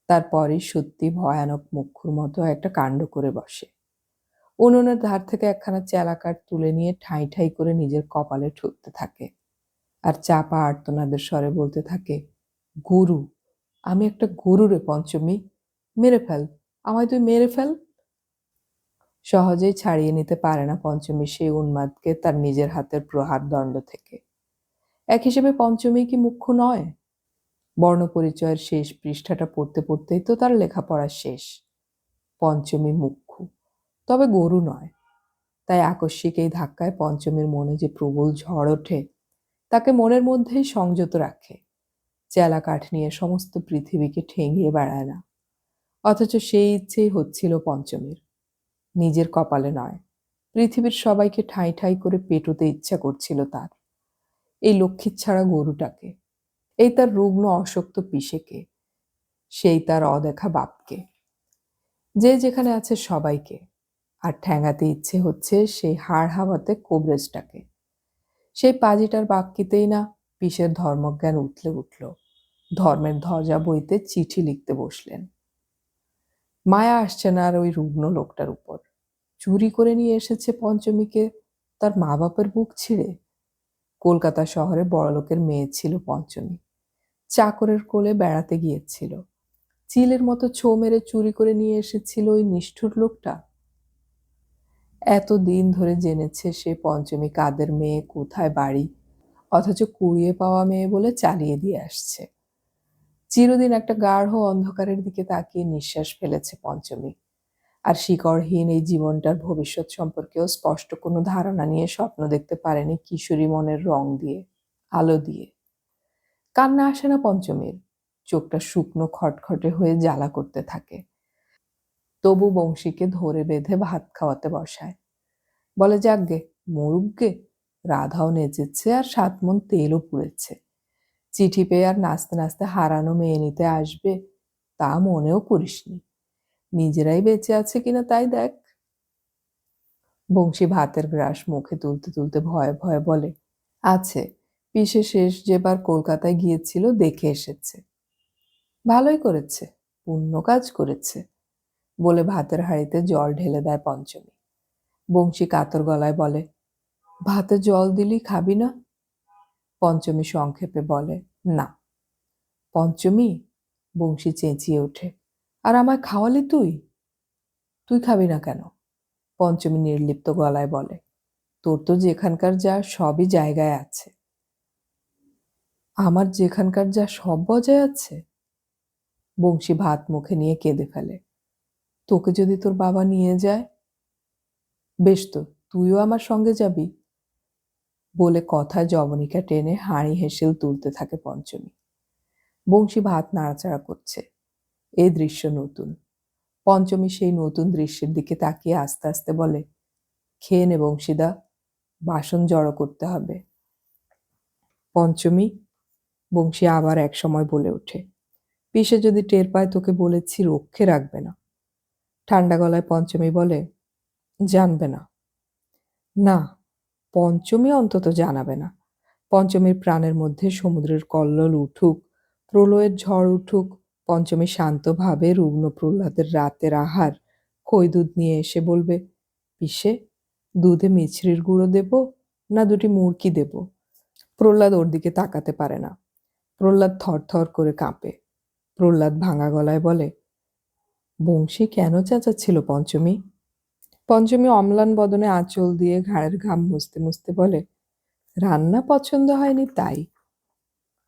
তারপরই সত্যি ভয়ানক মুখ্যুর মতো একটা কাণ্ড করে বসে। উনুনের ধার থেকে একখানা চেলাকাঠ তুলে নিয়ে ঠাঁই ঠাঁই করে নিজের কপালে ঠুকতে থাকে। আর চাপা আর্তনাদের স্বরে বলতে থাকে, গরু, আমি একটা গরু রে পঞ্চমী, মেরে ফেল, আমায় তুই মেরে ফেল। সহজেই ছাড়িয়ে নিতে পারে না পঞ্চমী সেই উন্মাদকে তার নিজের হাতের প্রহার দণ্ড থেকে। এক হিসেবে পঞ্চমী কি মুখ্য নয়? বর্ণপরিচয়ের শেষ পৃষ্ঠাটা পড়তে পড়তেই তো তার লেখাপড়া শেষ। পঞ্চমী মুখ্যু, তবে গরু নয়। তাই আকস্মিক এই ধাক্কায় পঞ্চমীর মনে যে প্রবল ঝড় ওঠে, তাকে মনের মধ্যেই সংযত রাখে। চেলা কাঠ নিয়ে সমস্ত পৃথিবীকে ঠেঙিয়ে বেড়ায় না। অথচ সেই ইচ্ছেই হচ্ছিল পঞ্চমীর। নিজের কপালে নয়, পৃথিবীর সবাইকে ঠাঁই ঠাঁই করে পেটোতে ইচ্ছা করছিল তার। এই লক্ষ্মীর ছাড়া গরুটাকে, এই তার রুগ্ন অশক্ত পিসেকে, সেই তার অদেখা বাপকে, যে যেখানে আছে সবাইকে। আর ঠ্যাঙাতে ইচ্ছে হচ্ছে সেই হাড় হাওয়াতে কোবরেজটাকে। সেই পাজিটার বাক্যিতেই না পিসের ধর্মজ্ঞান উঠলে উঠল। ধর্মের ধ্বজা বইতে চিঠি লিখতে বসলেন। মায়া আসছে না আর ওই রুগ্ন লোকটার উপর। চুরি করে নিয়ে এসেছে পঞ্চমীকে তার মা বাপের বুক ছিঁড়ে। কলকাতা শহরে বড়লোকের মেয়ে ছিল পঞ্চমী। চাকরের কোলে বেড়াতে গিয়েছিল। চিলের মতো ছো মেরে চুরি করে নিয়ে এসেছিল ওই নিষ্ঠুর লোকটা। এতদিন ধরে জেনেছে সে পঞ্চমী কাদের মেয়ে, কোথায় বাড়ি, অথচ কুড়িয়ে পাওয়া মেয়ে বলে চালিয়ে দিয়ে আসছে। চিরদিন একটা গাঢ় অন্ধকারের দিকে তাকিয়ে নিঃশ্বাস ফেলেছে পঞ্চমী। আর শিকড়হীন এই জীবনটার ভবিষ্যৎ সম্পর্কেও স্পষ্ট কোনো ধারণা নিয়ে স্বপ্ন দেখতে পারেনি কিশোরী মনের রং দিয়ে, আলো দিয়ে। কান্না আসে না পঞ্চমীর, চোখটা শুকনো খটখটে হয়ে জ্বালা করতে থাকে। তবু বংশীকে ধরে বেঁধে ভাত খাওয়াতে বসায়। বলে, যাকগে, মরুকগে, রাধাও নেচেছে আর 7 মণ তেলও পুড়েছে। চিঠি পেয়ে আর নাচতে নাচতে হারানো মেয়ে নিতে আসবে তা মনেও করিসনি। নিজেরাই বেঁচে আছে কিনা তাই দেখ। বংশী ভাতের গ্রাস মুখে তুলতে তুলতে ভয়ে ভয়ে বলে, আছে, পিসে শেষ যেবার কলকাতায় গিয়েছিল দেখে এসেছে। ভালোই করেছে, পুণ্য কাজ করেছে, বলে ভাতের হাঁড়িতে জল ঢেলে দেয় পঞ্চমী। বংশী কাতর গলায় বলে, ভাতে জল দিলি খাবি না? পঞ্চমী সংক্ষেপে বলে, না। পঞ্চমী, বংশী চেঁচিয়ে ওঠে, আর আমায় খাওয়ালি তুই? তুই খাবি না কেন? পঞ্চমী নির্লিপ্ত গলায় বলে, তোর তো যেখানকার যা সবই জায়গায় আছে। আমার যেখানকার যা সব বজায় আছে? বংশী ভাত মুখে নিয়ে কেঁদে ফেলে। তোকে যদি তোর বাবা নিয়ে যায়? বেশ তো, তুইও আমার সঙ্গে যাবি, বলে কথায় জবনিকা টেনে হাঁড়ি হেসেল তুলতে থাকে পঞ্চমী। বংশী ভাত নাড়াচাড়া করছে। এই দৃশ্য নতুন। পঞ্চমী সেই নতুন দৃশ্যের দিকে তাকিয়ে আস্তে আস্তে বলে, খেয়ে নে বংশীদা, বাসন জড়ো করতে হবে। পঞ্চমী, বংশী আবার এক সময় বলে ওঠে, পিসে যদি টের পায় তোকে বলেছি রক্ষে রাখবে না। ঠান্ডা গলায় পঞ্চমী বলে, জানবে না। না, পঞ্চমী অন্তত জানাবে না। পঞ্চমীর প্রাণের মধ্যে সমুদ্রের কল্লোল উঠুক, প্রলয়ের ঝড় উঠুক, পঞ্চমী শান্তভাবে রুগ্ন প্রহ্লাদের রাতের আহার খই দুধ নিয়ে এসে বলবে, পিসে, দুধে মিছরির গুঁড়ো দেব না 2টি মুরকি দেব? প্রহ্লাদ ওর দিকে তাকাতে পারে না। প্রহ্লাদ থরথর করে কাঁপে। প্রহ্লাদ ভাঙা গলায় বলে, বংশী কেন চেঁচাচ্ছিল পঞ্চমী? পঞ্চমী অম্লান বদনে আঁচল দিয়ে ঘাড়ের ঘাম মুছতে মুছতে বলে, রান্না পছন্দ হয়নি তাই।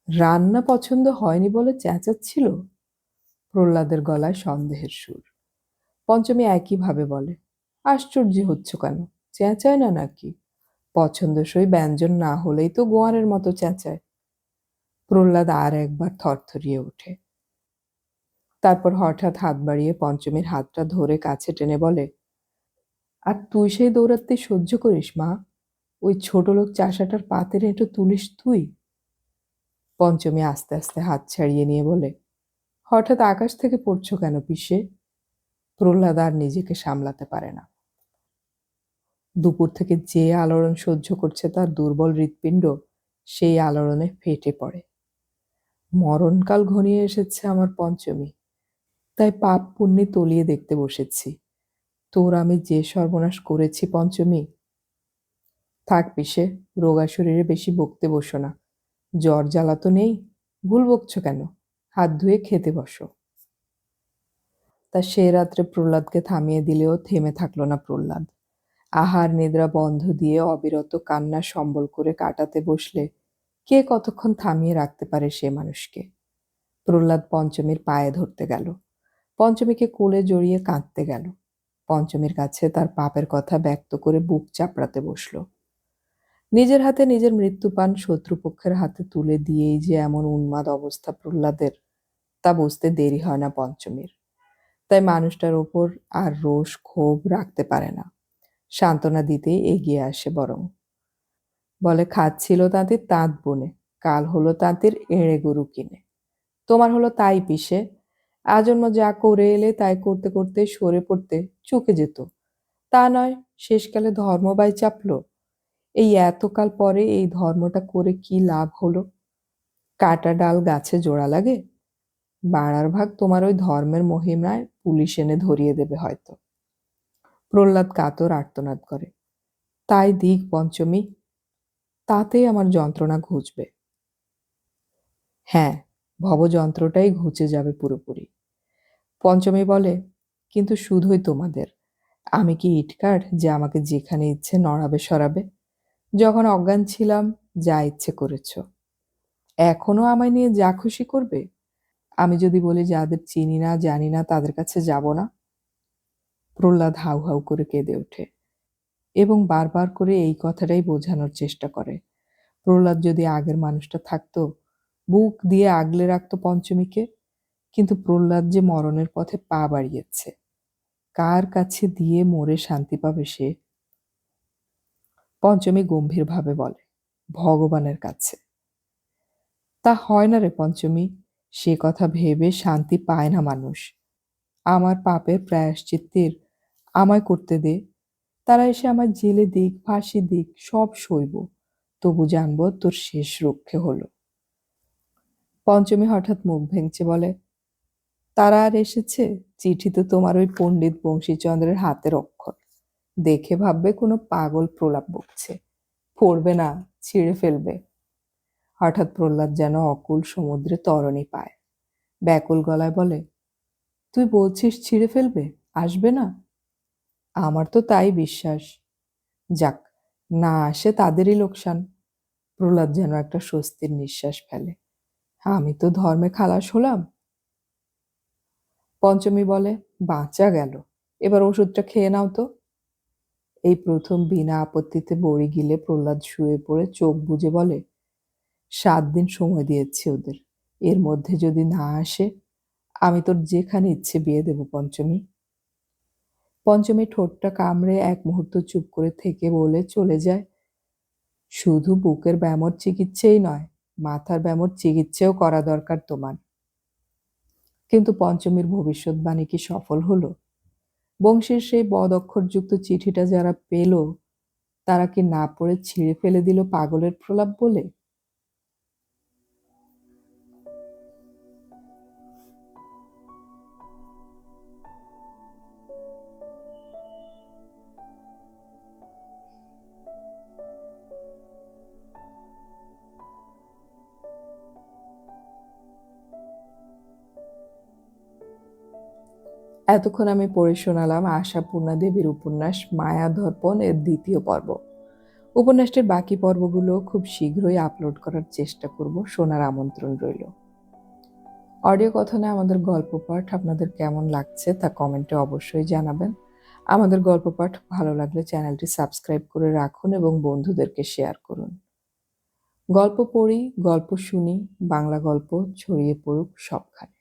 রান্না পছন্দ হয়নি বলে চেঁচাচ্ছিল? প্রহ্লাদের গলায় সন্দেহের সুর। পঞ্চমী একইভাবে বলে, আশ্চর্য হচ্ছ কেন, চেঁচায় না নাকি? পছন্দসই ব্যঞ্জন না হলেই তো গোয়ারের মতো চেঁচায়। প্রহ্লাদ আর একবার থরথরিয়ে ওঠে। তারপর হঠাৎ হাত বাড়িয়ে পঞ্চমীর হাতটা ধরে কাছে টেনে বলে, আর তুই সেই দৌরাত্ম্য সহ্য করিস মা? ওই ছোট লোক চাষাটার পাতের এঁটো তুলিস তুই? পঞ্চমী আস্তে আস্তে হাত ছাড়িয়ে নিয়ে বলে, হঠাৎ আকাশ থেকে পড়ছো কেন পিসে? প্রহ্লাদ আর নিজেকে সামলাতে পারে না। দুপুর থেকে যে আলোড়ন সহ্য করছে তার দুর্বল হৃৎপিণ্ড সেই আলোড়নে ফেটে পড়ে। মরণকাল ঘনিয়ে এসেছে আমার পঞ্চমী, তাই পাপ পুণ্যে তলিয়ে দেখতে বসেছি। তোর আমি যে সর্বনাশ করেছি পঞ্চমী। থাক পিসে, রোগা শরীরে বেশি বকতে বসো না। জ্বর জ্বালা তো নেই, ভুল বকছো কেন? হাত ধুয়ে খেতে বসো। তা সে রাত্রে প্রহ্লাদকে থামিয়ে দিলেও থেমে থাকলো না প্রহ্লাদ। আহার নিদ্রা বন্ধ দিয়ে অবিরত কান্না সম্বল করে কাটাতে বসলে কে কতক্ষণ থামিয়ে রাখতে পারে সে মানুষকে? প্রহ্লাদ পঞ্চমীর পায়ে ধরতে গেল। পঞ্চমীকে কোলে জড়িয়ে কাঁদতে গেল। পঞ্চমীর কাছে তার পাপের কথা ব্যক্ত করে বুক চাপড়াতে বসল। নিজের হাতে নিজের মৃত্যুপান শত্রুপক্ষের হাতে তুলে দিয়েই যে এমন উন্মাদ অবস্থা প্রহ্লাদের, তা বুঝতে দেরি হয় না পঞ্চমীর। তাই মানুষটার ওপর আর রোষ ক্ষোভ রাখতে পারে না, সান্ত্বনা দিতেই এগিয়ে আসে বরং। বলে, খাচ্ছিল তাঁতির তাঁত বনে, কাল হলো তাঁতির এঁড়ে গরু কিনে। তোমার হলো তাই পিসে, আজন্ম যা করে এলে তাই করতে করতে সরে পড়তে চুকে যেত, তা নয় শেষকালে ধর্মবাই চাপলো। এই এতকাল পরে এই ধর্মটা করে কি লাভ হলো? কাটা ডাল গাছে জোড়া লাগে। বাড়ার ভাগ তোমার ওই ধর্মের মহিমায় পুলিশ এনে ধরিয়ে দেবে হয়তো। প্রহ্লাদ কাতর আর্তনাদ করে, তাই দিক পঞ্চমী, তাতেই আমার যন্ত্রণা ঘুচবে। হ্যাঁ, ভবযন্ত্রটাই ঘুচে যাবে পুরোপুরি। পঞ্চমী বলে, কিন্তু শুধুই তোমাদের। আমি কি ইটকাঠ যে আমাকে যেখানে ইচ্ছে নড়াবে সরাবে? যখন অজ্ঞান ছিলাম যা ইচ্ছে করেছ, এখনো আমায় নিয়ে যা খুশি করবে। আমি যদি বলি যাদের চিনি না জানি না তাদের কাছে যাব না? প্রহ্লাদ হাউ হাউ করে কেঁদে ওঠে এবং বারবার করে এই কথাটাই বোঝানোর চেষ্টা করে। প্রহ্লাদ যদি আগের মানুষটা থাকতো, বুক দিয়ে আগলে রাখতো পঞ্চমীকে। কিন্তু প্রহ্লাদ যে মরণের পথে পা বাড়িয়েছে, কার কাছে দিয়ে মরে শান্তি পাবে সে? পঞ্চমী গম্ভীরভাবে বলে, ভগবানের কাছে। তা হয় না রে পঞ্চমী, সে কথা ভেবে শান্তি পায় না মানুষ। আমার পাপের প্রায়শ্চিত্তের আমায় করতে দে। তারা এসে আমার জেলে দিক, ফাঁসি দিক, সব সইব, তবু জানবো তোর শেষ রক্ষে হলো। পঞ্চমী হঠাৎ মুখ ভেঙচে বলে, তারা আর এসেছে? চিঠি তো তোমার ওই পণ্ডিত বংশীচন্দ্রের হাতের অক্ষর, দেখে ভাববে কোনো পাগল প্রলাপ বকছে। পড়বে না, ছিঁড়ে ফেলবে। হঠাৎ প্রহ্লাদ যেন অকুল সমুদ্রে তরণী পায়, ব্যাকুল গলায় বলে, তুই বলছিস ছিঁড়ে ফেলবে, আসবে না? আমার তো তাই বিশ্বাস। যাক, না আসে তাদেরই লোকসান। প্রহ্লাদ যেন একটা স্বস্তির নিঃশ্বাস ফেলে। আমি তো ধর্মে খালাস হলাম। পঞ্চমী বলে, বাঁচা গেল, এবার ওষুধটা খেয়ে নাও তো। এই প্রথম বিনা আপত্তিতে বড়ি গিলে প্রহ্লাদ শুয়ে পড়ে চোখ বুজে বলে, 7 দিন সময় দিয়েছি ওদের, এর মধ্যে যদি না আসে আমি তোর যেখানে ইচ্ছে বিয়ে দেব পঞ্চমী। পঞ্চমী ঠোঁটটা কামড়ে এক মুহূর্ত চুপ করে থেকে বলে চলে যায়, শুধু বুকের ব্যামোর চিকিৎসেই নয়, মাথার ব্যামোর চিকিৎসাও করা দরকার তোমার। কিন্তু পঞ্চমীর ভবিষ্যৎবাণী কি সফল হলো? বংশীর সেই বদ অক্ষরযুক্ত চিঠিটা যারা পেল, তারা কি না পড়ে ছিঁড়ে ফেলে দিল পাগলের প্রলাপ বলে? এতক্ষণ আমি পড়ে শোনালাম আশাপূর্ণা দেবীর উপন্যাস মায়াদর্পণ এর 2য় পর্ব। উপন্যাসটির বাকি পর্বগুলো খুব শীঘ্রই আপলোড করার চেষ্টা করব, শোনার আমন্ত্রণ রইল। অডিও কথনে আমাদের গল্প পাঠ আপনাদের কেমন লাগছে তা কমেন্টে অবশ্যই জানাবেন। আমাদের গল্প পাঠ ভালো লাগলে চ্যানেলটি সাবস্ক্রাইব করে রাখুন এবং বন্ধুদেরকে শেয়ার করুন। গল্প পড়ি, গল্প শুনি, বাংলা গল্প ছড়িয়ে পড়ুক সবখানে।